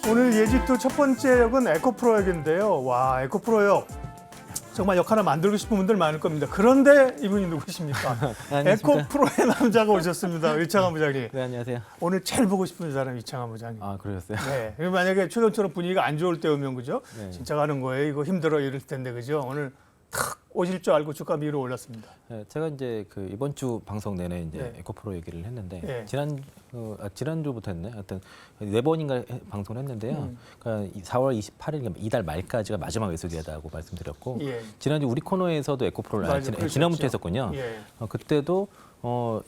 오늘 예지투 첫 번째 역은 에코프로역인데요. 와, 에코프로역. 정말 역 하나 만들고 싶은 분들 많을 겁니다. 그런데 이분이 누구십니까? 에코프로의 남자가 오셨습니다. 이창환 부장님. 네, 안녕하세요. 오늘 제일 보고 싶은 사람이 이창환 부장님. 아, 그러셨어요? 네. 만약에 최근처럼 분위기가 안 좋을 때 오면 그죠? 네. 진짜 가는 거예요. 이거 힘들어 이럴 텐데 그죠? 오늘 탁 오실 줄 알고 주가 위로 올랐습니다. 네, 제가 이제 그 이번 주 방송 내내 이제 네. 에코프로 얘기를 했는데 네. 지난주부터 했네. 하여튼 네 번인가 방송을 했는데요. 그러니까 4월 28일 이달 말까지가 마지막 매수기다라고 말씀드렸고 예. 지난주 우리 코너에서도 에코프로를 맞아요. 지난부터 했었군요. 예. 그때도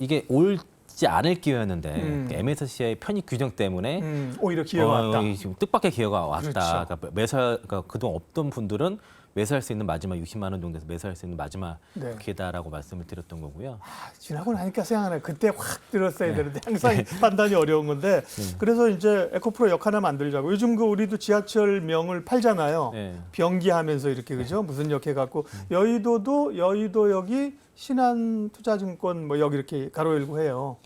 이게 올지 않을 기회였는데 MSCI 편입 규정 때문에 오히려 기회가 왔다. 지금 뜻밖의 기회가 왔다. 그렇죠. 그러니까 그동안 없던 분들은 매수할 수 있는 마지막 60만 원 정도에서 매수할 수 있는 마지막 네. 기회다라고 말씀을 드렸던 거고요. 지나고 나니까 생각나요. 그때 확 들었어야 되는데 항상 판단이 어려운 건데 그래서 이제 에코프로 역 하나 만들자고. 요즘 그 우리도 지하철명을 팔잖아요. 네. 변기하면서 이렇게 그죠? 무슨 역 해갖고 여의도도 여의도역이 신한투자증권 뭐 역 이렇게 가로 열고 해요.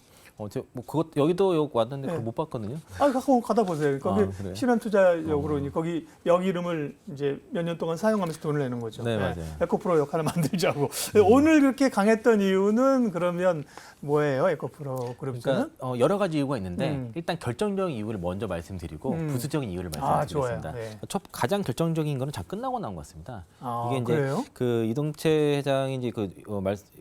뭐 그것 여기도 역 왔는데 네. 그걸 못 봤거든요. 갖고 가다 보세요. 거기 그래요? 신한투자역으로 거기 역 이름을 이제 몇 년 동안 사용하면서 돈을 내는 거죠. 네, 맞아요. 에코프로 역 하나 만들자고. 오늘 그렇게 강했던 이유는 그러면 뭐예요, 에코프로 그룹은? 그러니까 여러 가지 이유가 있는데 일단 결정적인 이유를 먼저 말씀드리고 부수적인 이유를 말씀드리겠습니다. 좋아요. 네. 가장 결정적인 거는 잘 끝나고 나온 것 같습니다. 이게 이제 그래요? 그 이동채 회장이 이제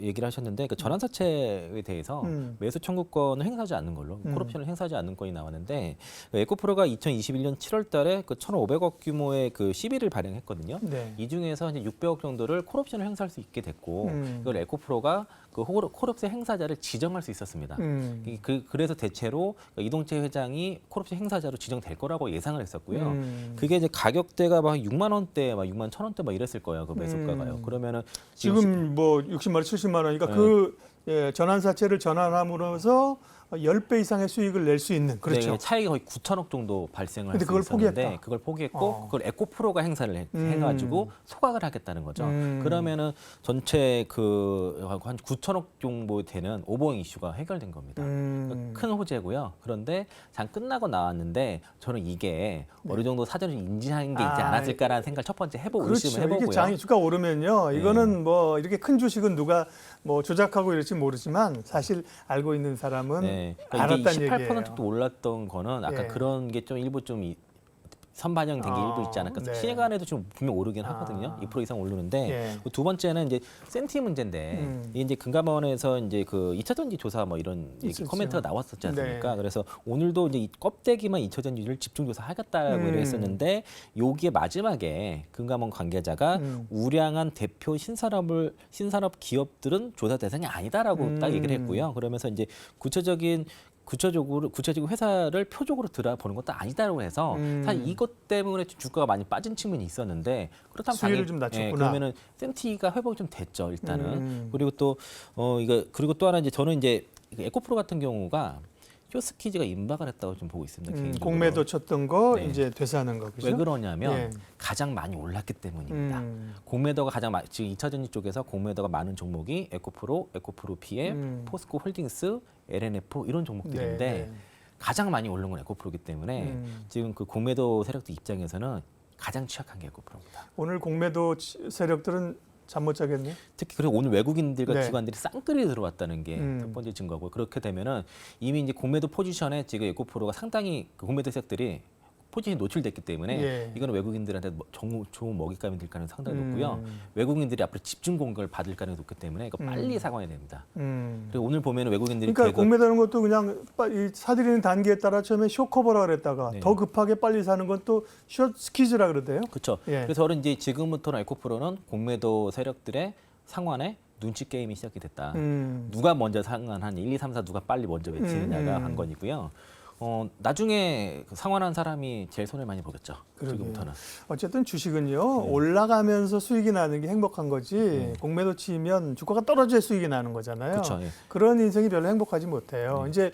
얘기를 하셨는데 그 전환사채에 대해서 매수 청구권을 행사하지 않는 걸로 콜옵션을 행사하지 않는 건이 나왔는데 에코프로가 2021년 7월달에 그 1,500억 규모의 그 CB를 발행했거든요. 네. 이 중에서 이제 600억 정도를 콜옵션을 행사할 수 있게 됐고 이걸 에코프로가 그 콜옵션 행사자를 지정할 수 있었습니다. 그래서 대체로 이동채 회장이 콜옵션 행사자로 지정될 거라고 예상을 했었고요. 그게 이제 가격대가 막 6만 원대, 막 6만 1,000원대 막 이랬을 거예요. 그 매수가가요. 그러면은 지금 뭐 60만 원, 70만 원이니까 그 전환사채를 전환함으로써 10배 이상의 수익을 낼 수 있는. 그렇죠. 네, 차이가 거의 9천억 정도 발생을 근데 할 수 그걸 있었는데 포기했다. 그걸 포기했고 그걸 에코프로가 행사를 해가지고 소각을 하겠다는 거죠. 그러면은 전체 그 한 9천억 정도 되는 오버행 이슈가 해결된 겁니다. 그러니까 큰 호재고요. 그런데 장 끝나고 나왔는데 저는 이게 어느 정도 사전에 인지한 게 있지 않았을까라는 생각을 첫 번째 의심을 해보고요. 이게 장이 주가 오르면요. 이거는 뭐 이렇게 큰 주식은 누가 뭐 조작하고 이럴지 모르지만 사실 알고 있는 사람은 그러니까 알았다는 이게 18% 얘기예요. 정도 올랐던 거는 아까 예. 그런 게 좀 일부 좀 선반영된 게 일부 있지 않을까. 네. 시간에도 좀 분명 오르긴 하거든요. 2% 이상 오르는데 예. 두 번째는 이제 센티 문제인데 이게 이제 금감원에서 이제 그 2차 전지 조사 뭐 이런 얘기 있었죠. 코멘트가 나왔었지 않습니까? 네. 그래서 오늘도 이제 이 껍데기만 2차 전지를 집중 조사하겠다고 했었는데 여기에 마지막에 금감원 관계자가 우량한 대표 신산업 기업들은 조사 대상이 아니다라고 딱 얘기를 했고요. 그러면서 이제 구체적인 회사를 표적으로 들어보는 것도 아니다라고 해서 사실 이것 때문에 주가가 많이 빠진 측면이 있었는데 그렇다면 수위를 좀 낮췄구나. 그러면은 센티가 회복이 좀 됐죠 일단은. 그리고 또 그리고 또 하나 이제 저는 이제 에코프로 같은 경우가 쇼스키즈가 임박을 했다고 좀 보고 있습니다. 개인적으로. 공매도 쳤던 거 네. 이제 되사는 거 그죠? 왜 그러냐면 예. 가장 많이 올랐기 때문입니다. 공매도가 지금 2차 전지 쪽에서 공매도가 많은 종목이 에코프로 PM, 포스코 홀딩스, LNF 이런 종목들인데 네. 가장 많이 오른 건 에코프로이기 때문에 지금 그 공매도 세력들 입장에서는 가장 취약한 게 에코프로입니다. 오늘 공매도 세력들은 잠 못 자겠네. 특히 그리고 오늘 외국인들과 네. 기관들이 쌍끌이 들어왔다는 게 첫 번째 증거고 그렇게 되면은 이미 이제 공매도 포지션에 지금 에코프로가 상당히 그 공매도 세력들이 포지션이 노출됐기 때문에 예. 이거는 외국인들한테 좋은 먹잇감이 될 가능성이 상당히 높고요. 외국인들이 앞으로 집중 공격을 받을 가능성이 높기 때문에 이거 빨리 사과해야 됩니다. 그리고 오늘 보면 외국인들이 그러니까 공매도는 것도 그냥 사들이는 단계에 따라 처음에 쇼커버라 그랬다가 네. 더 급하게 빨리 사는 건 또 숏스키즈라 그러대요. 그렇죠. 예. 그래서 저는 이제 지금부터는 에코프로는 공매도 세력들의 상환에 눈치 게임이 시작이 됐다. 누가 먼저 상환하니 1, 2, 3, 4 누가 빨리 먼저 외치느냐가 한 건이고요. 나중에 상환한 사람이 제일 손해를 많이 보겠죠. 지금부터는. 어쨌든 주식은요 올라가면서 수익이 나는 게 행복한 거지 공매도 치면 주가가 떨어져야 수익이 나는 거잖아요. 그렇죠. 예. 그런 인생이 별로 행복하지 못해요. 이제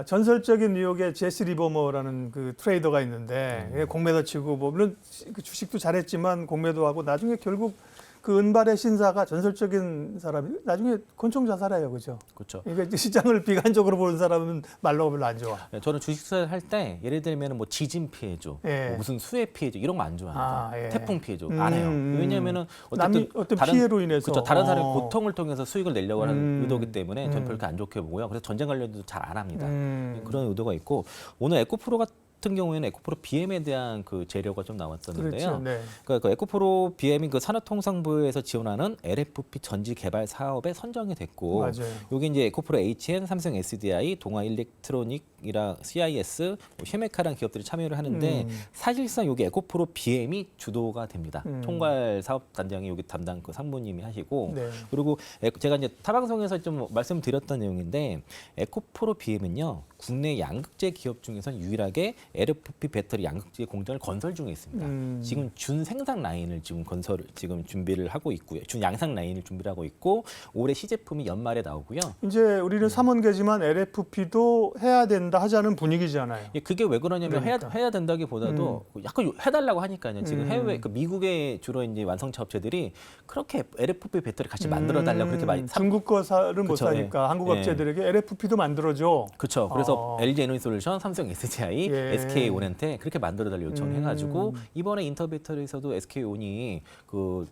전설적인 뉴욕의 제스 리버머라는 그 트레이더가 있는데 공매도 치고 뭐 물론 그 주식도 잘했지만 공매도 하고 나중에 결국 그 은발의 신사가 전설적인 사람이 나중에 권총 자살해요, 그죠? 그렇죠. 그러니까 시장을 비관적으로 보는 사람은 말로가 별로 안 좋아. 저는 주식 투자할 때 예를 들면 뭐 지진 피해줘, 예. 뭐 무슨 수해 피해줘 이런 거 안 좋아합니다. 아, 예. 태풍 피해줘 안 해요. 왜냐하면은 남이 어떤 피해로 인해서 그렇죠. 다른 사람의 고통을 통해서 수익을 내려고 하는 음. 의도이기 때문에 저는 그렇게 안 좋게 보고요. 그래서 전쟁 관련도 잘 안 합니다. 음. 그런 의도가 있고 오늘 에코프로 같은 경우에는 에코프로 BM에 대한 그 재료가 좀 나왔었는데요. 그렇죠. 네. 그러니까 그 에코프로 BM이 그 산업통상부에서 지원하는 LFP 전지 개발 사업에 선정이 됐고, 맞아요. 여기 이제 에코프로 HN, 삼성 SDI, 동아 일렉트로닉이랑 CIS, 뭐 쉐메카라는 기업들이 참여를 하는데 사실상 여기 에코프로 BM이 주도가 됩니다. 총괄 사업 단장이 여기 담당 그 상무님이 하시고, 네. 그리고 제가 이제 타방송에서 좀 말씀드렸던 내용인데 에코프로 BM은요 국내 양극재 기업 중에서는 유일하게 LFP 배터리 양극재 공장을 건설 중에 있습니다. 지금 준 생산 라인을 지금 준비를 하고 있고요. 준 양산 라인을 준비를 하고 있고 올해 시제품이 연말에 나오고요. 이제 우리는 삼원계지만 LFP도 해야 된다 하자는 분위기잖아요. 예, 그게 왜 그러냐면 그러니까. 해야 된다기보다도 약간 해달라고 하니까요. 지금 해외 그 미국의 주로 이제 완성차 업체들이 그렇게 LFP 배터리 같이 만들어 달라고 그렇게 많이 중국 거사를 못 그쵸, 사니까 예. 한국 예. 업체들에게 LFP도 만들어줘. 그렇죠. 그래서 LG 에너지솔루션, 삼성 SDI, 예. SK 온한테 그렇게 만들어달라고 요청해가지고 이번에 인터 배터리에서도 SK 온이 그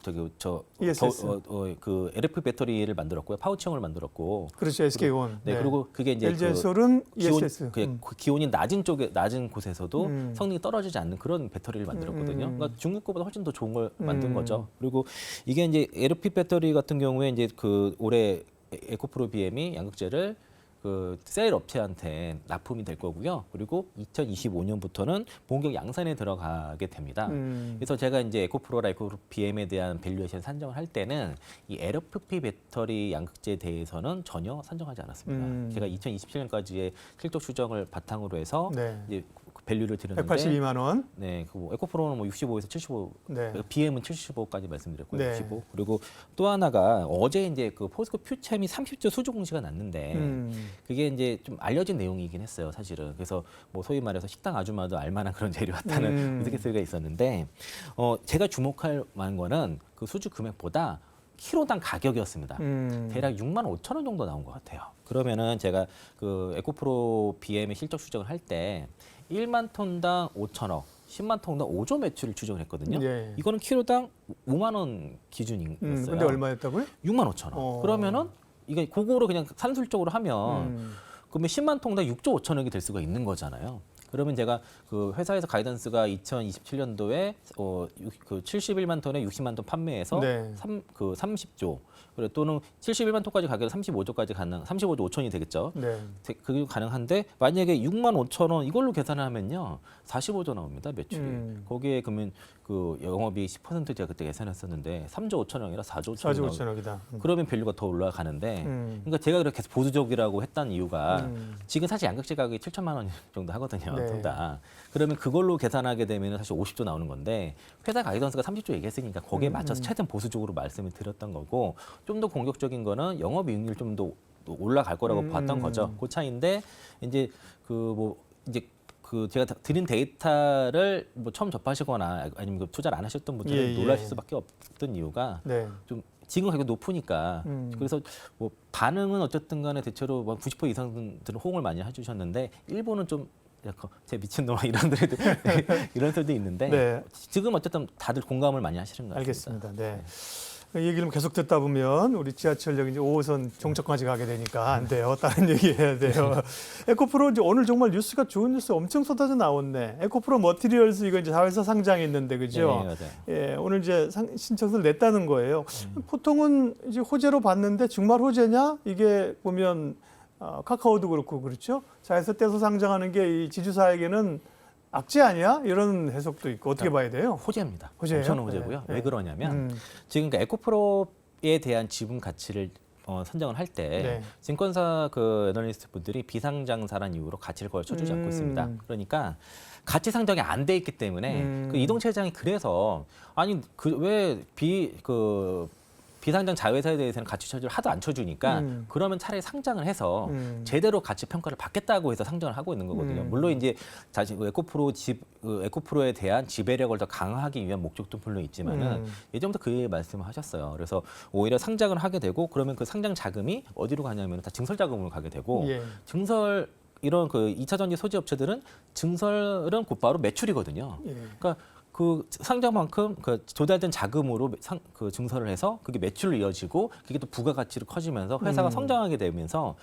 ESS. 그 LFP 배터리를 만들었고요, 파우치형을 만들었고. 그렇죠. SK온. 네, 그리고 그게 이제 LG에솔은 기온, ESS. 기온이 낮은 곳에서도 성능이 떨어지지 않는 그런 배터리를 만들었거든요. 그러니까 중국 거보다 훨씬 더 좋은 걸 만든 거죠. 그리고 이게 이제 LFP 배터리 같은 경우에 이제 그 올해 에코프로 BM이 양극재를 그 셀 업체한테 납품이 될 거고요. 그리고 2025년부터는 본격 양산에 들어가게 됩니다. 그래서 제가 이제 에코프로라 에코프로 BM에 대한 밸류에이션 산정을 할 때는 이 LFP 배터리 양극재에 대해서는 전혀 산정하지 않았습니다. 제가 2027년까지의 실적 추정을 바탕으로 해서 네. 이제 밸류를 드렸는데 182만 원. 네, 그 에코프로는 뭐 65에서 75, 네. BM은 75까지 말씀드렸고요. 네. 65. 그리고 또 하나가 어제 이제 그 포스코 퓨챔이 30조 수주 공시가 났는데 그게 이제 좀 알려진 내용이긴 했어요, 사실은. 그래서 뭐 소위 말해서 식당 아줌마도 알만한 그런 재료였다는 우스갯소리가 있었는데 제가 주목할 만한 거는 그 수주 금액보다 키로당 가격이었습니다. 대략 6만 5천 원 정도 나온 것 같아요. 그러면은 제가 그 에코프로 BM의 실적 추정을 할 때 1만 톤당 5천억, 10만 톤당 5조 매출을 추정을 했거든요. 예. 이거는 키로당 5만 원 기준이었어요. 근데 얼마였다고요? 6만 5천 원. 그러면은 이게 그거로 그냥 산술적으로 하면 그러면 10만 톤당 6조 5천억이 될 수가 있는 거잖아요. 그러면 제가 그 회사에서 가이던스가 2027년도에 그 71만 톤에 60만 톤 판매해서 네. 30조 그래 또는 71만 톤까지 가게로 35조까지 35조 5천이 되겠죠. 네. 그게 가능한데 만약에 6만 5천 원 이걸로 계산을 하면요 45조 나옵니다 매출이. 거기에 그러면 그 영업이 10% 제가 그때 계산했었는데 3조 5천억이라 4조 4조 5천억. 5천억이다. 그러면 밸류가 더 올라가는데 그러니까 제가 그렇게 계속 보수적이라고 했던 이유가 지금 사실 양극재 가격이 7천만 원 정도 하거든요. 네. 둘 다. 그러면 그걸로 계산하게 되면 사실 50조 나오는 건데 회사 가이던스가 30조 얘기했으니까 거기에 맞춰서 최대한 보수적으로 말씀을 드렸던 거고 좀 더 공격적인 거는 영업이익률 좀 더 올라갈 거라고 봤던 거죠. 그 차이인데 이제 그 제가 드린 데이터를 뭐 처음 접하시거나 아니면 그 투자를 안 하셨던 분들은 예, 예. 놀라실 수밖에 없던 이유가 네. 좀 지금 가격 높으니까 그래서 뭐 반응은 어쨌든 간에 대체로 뭐 90% 이상들은 호응을 많이 해주셨는데 일부는 좀 약간 제 미친놈아 이런 들도 이런 소리도 있는데 네. 지금 어쨌든 다들 공감을 많이 하시는 것 같습니다. 알겠습니다. 네. 이 얘기를 계속 듣다 보면 우리 지하철역 이제 5호선 종착까지 가게 되니까 안 돼요. 다른 얘기 해야 돼요. 에코프로 이제 오늘 정말 뉴스가 좋은 뉴스 엄청 쏟아져 나왔네. 에코프로 머티리얼스 이거 이제 자회사 상장했는데 그죠? 네, 맞아요. 예, 오늘 이제 신청서를 냈다는 거예요. 보통은 이제 호재로 봤는데 정말 호재냐? 이게 보면 카카오도 그렇고 그렇죠. 자회사 떼서 상장하는 게 이 지주사에게는 악재 아니야? 이런 해석도 있고 어떻게 봐야 돼요? 호재입니다. 호재예요? 엄청난 호재고요. 네. 왜 그러냐면 지금 그 에코프로에 대한 지분 가치를 선정을 할 때 네. 증권사 그 애널리스트 분들이 비상장사란 이유로 가치를 거의 쳐주지 않고 있습니다. 그러니까 가치 상정이 안 돼 있기 때문에 그 이동채 회장이 그래서 아니 그 왜 비상장 자회사에 대해서는 가치 처지를 하도 안 쳐주니까 그러면 차라리 상장을 해서 제대로 가치 평가를 받겠다고 해서 상장을 하고 있는 거거든요. 물론 이제 사실 에코프로에 대한 지배력을 더 강화하기 위한 목적도 물론 있지만은 예전부터 그 말씀을 하셨어요. 그래서 오히려 상장을 하게 되고 그러면 그 상장 자금이 어디로 가냐면 다 증설 자금으로 가게 되고 예. 증설 이런 그 2차 전지 소지 업체들은 증설은 곧바로 매출이거든요. 예. 그러니까 그 상장만큼 그 조달된 자금으로 그 증설을 해서 그게 매출로 이어지고 그게 또 부가가치로 커지면서 회사가 성장하게 되면서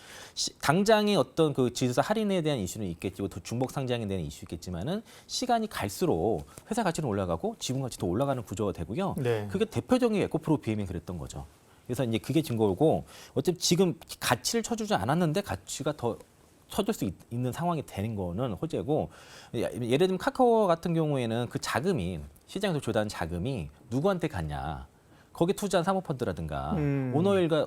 당장의 어떤 그 지주사 할인에 대한 이슈는 있겠지고 또 중복 상장에 대한 이슈 있겠지만은 시간이 갈수록 회사 가치는 올라가고 지분 가치도 올라가는 구조가 되고요. 네. 그게 대표적인 에코프로 BM이 그랬던 거죠. 그래서 이제 그게 증거고 어차피 지금 가치를 쳐주지 않았는데 가치가 더 쳐줄 수 있는 상황이 되는 거는 호재고 예를 들면 카카오 같은 경우에는 그 자금이 시장에서 조달한 자금이 누구한테 갔냐 거기 투자한 사모펀드라든가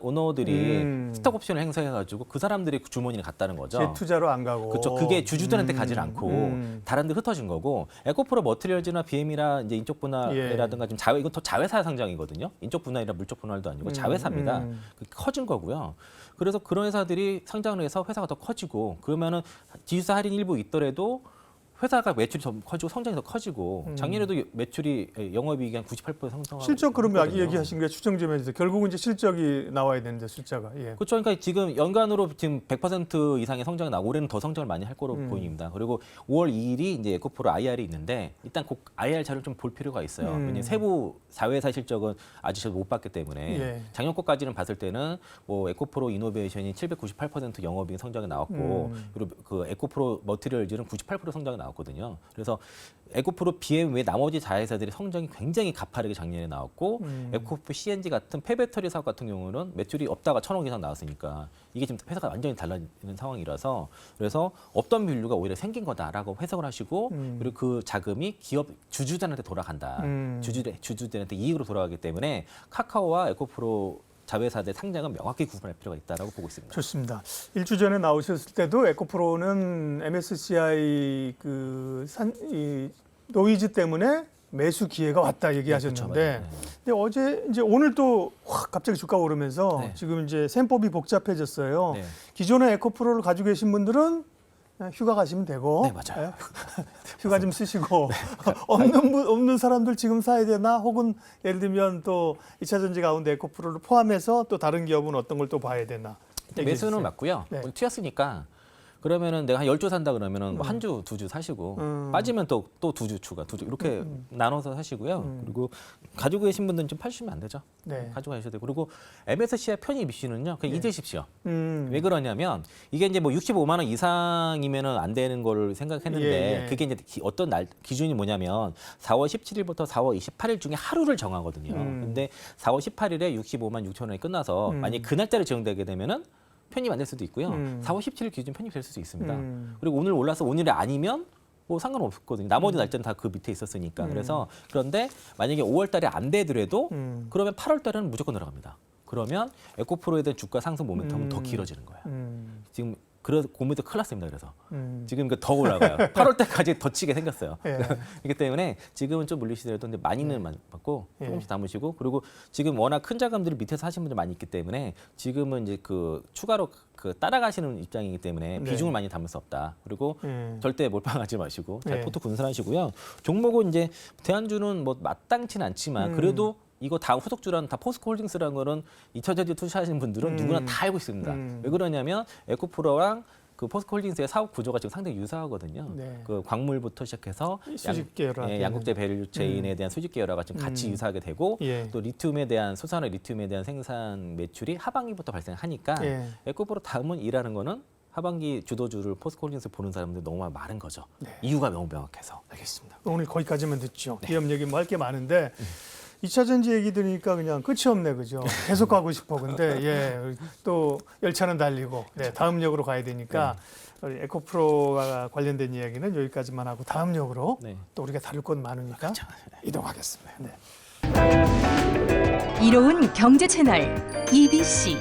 오너들이 스톡 옵션을 행사해가지고 그 사람들이 주머니에 갔다는 거죠. 제 투자로 안 가고. 그렇죠. 그게 주주들한테 가지 않고 다른 데 흩어진 거고 에코프로 머티리얼즈나 BM이라 이제 인적 분할이라든가 지금 이건 더 자회사 상장이거든요. 인적 분할이라 물적 분할도 아니고 자회사입니다. 커진 거고요. 그래서 그런 회사들이 상장을 해서 회사가 더 커지고 그러면은 지주사 할인 일부 있더라도 회사가 매출이 더 커지고 성장이 더 커지고 작년에도 매출이 영업이익이 한 98% 성장하고 실적 그러면 얘기하신 게 추정 좀 해주세요. 결국은 이제 실적이 나와야 되는데 숫자가. 예. 그렇죠. 그러니까 지금 연간으로 지금 100% 이상의 성장이 나고 올해는 더 성장을 많이 할 거로 보입니다. 그리고 5월 2일이 이제 에코프로 IR이 있는데 일단 꼭 IR 자료를 좀 볼 필요가 있어요. 왜냐하면 세부 자회사 실적은 아직 못 봤기 때문에 예. 작년 것까지는 봤을 때는 뭐 에코프로 이노베이션이 798% 영업이익 성장이 나왔고 그리고 그 에코프로 머티리얼즈는 98% 성장이 나왔거든요. 그래서 에코프로 BM 외 나머지 자회사들의 성장이 굉장히 가파르게 작년에 나왔고 에코프로 CNG 같은 폐배터리 사업 같은 경우는 매출이 없다가 1,000억 이상 나왔으니까 이게 지금 회사가 완전히 달라지는 상황이라서 그래서 없던 밸류가 오히려 생긴 거다라고 해석을 하시고 그리고 그 자금이 기업 주주들한테 돌아간다. 주주들한테 이익으로 돌아가기 때문에 카카오와 에코프로 자회사들 상장은 명확히 구분할 필요가 있다라고 보고 있습니다. 좋습니다. 일주 전에 나오셨을 때도 에코프로는 MSCI 이 노이즈 때문에 매수 기회가 왔다 얘기하셨는데, 네, 그렇죠. 근데 어제 이제 오늘 또 확 갑자기 주가 오르면서 네. 지금 이제 셈법이 복잡해졌어요. 네. 기존에 에코프로를 가지고 계신 분들은 휴가 가시면 되고, 네, 맞아요. 휴가 좀 쓰시고 없는 사람들 지금 사야 되나? 혹은 예를 들면 또 2차 전지 가운데 에코프로를 포함해서 또 다른 기업은 어떤 걸 또 봐야 되나? 매수는 맞고요. 네. 튀었으니까 그러면은 내가 한 10주 산다 그러면은 뭐 한 주, 두 주 사시고 빠지면 또 두 주 추가, 두 주 이렇게 나눠서 사시고요. 그리고 가지고 계신 분들은 좀 파시면 안 되죠. 네. 가지고 가셔야 되고 그리고 MSCI 편입 이슈는요. 그냥 잊으십시오. 음. 왜 그러냐면 이게 이제 뭐 65만 원 이상이면은 안 되는 걸 생각했는데 예. 그게 이제 어떤 날 기준이 뭐냐면 4월 17일부터 4월 28일 중에 하루를 정하거든요. 근데 4월 18일에 65만 6천 원이 끝나서 만약 그 날짜를 적용되게 되면은 편입 안 될 수도 있고요. 4월 17일 기준 편입될 수도 있습니다. 그리고 오늘 올라서 오늘이 아니면 뭐 상관없거든요. 나머지 날짜는 다 그 밑에 있었으니까. 그래서 그런데 만약에 5월 달에 안 되더라도 그러면 8월 달에는 무조건 들어갑니다. 그러면 에코프로에 대한 주가 상승 모멘텀은 더 길어지는 거예요. 지금 그래서 고민도 큰일 났습니다. 그래서 지금 더 올라가요. 8월 때까지 더 치게 생겼어요. 예. 그렇기 때문에 지금은 좀 물리시더라도 근데 많이는 받고 조금씩 담으시고 그리고 지금 워낙 큰 자금들이 밑에서 하시는 분들 많이 있기 때문에 지금은 이제 그 추가로 그 따라가시는 입장이기 때문에 네. 비중을 많이 담을 수 없다. 그리고 절대 몰빵하지 마시고 잘 네. 포트 분산하시고요. 종목은 이제 대한주는 뭐 마땅치는 않지만 그래도 이거 다 후속주라는 다 포스코홀딩스라는 거는 2차 전지 투자하시는 분들은 누구나 다 알고 있습니다. 왜 그러냐면 에코프로랑 그 포스코홀딩스의 사업 구조가 지금 상당히 유사하거든요. 네. 그 광물부터 시작해서 수직 계열화 양극재 밸류 체인에 대한 수직 계열화가 지금 같이 유사하게 되고 예. 또 리튬에 대한 수산화 리튬에 대한 생산 매출이 하반기부터 발생하니까 예. 에코프로 다음은 일하는 거는 하반기 주도주를 포스코홀딩스 보는 사람들 너무 많은 거죠. 이유가 너무 명확해서. 알겠습니다. 오늘 거기까지만 듣죠. 기업 얘기 뭐 할 게 많은데 2차 전지 얘기 들으니까 그냥 끝이 없네, 그죠? 계속 가고 싶어. 근데 예, 또 열차는 달리고 네, 다음 역으로 가야 되니까 우리 에코프로와 관련된 이야기는 여기까지만 하고 다음 역으로 또 우리가 다룰 건 많으니까 이동하겠습니다. 네. 이로운 경제 채널 EBC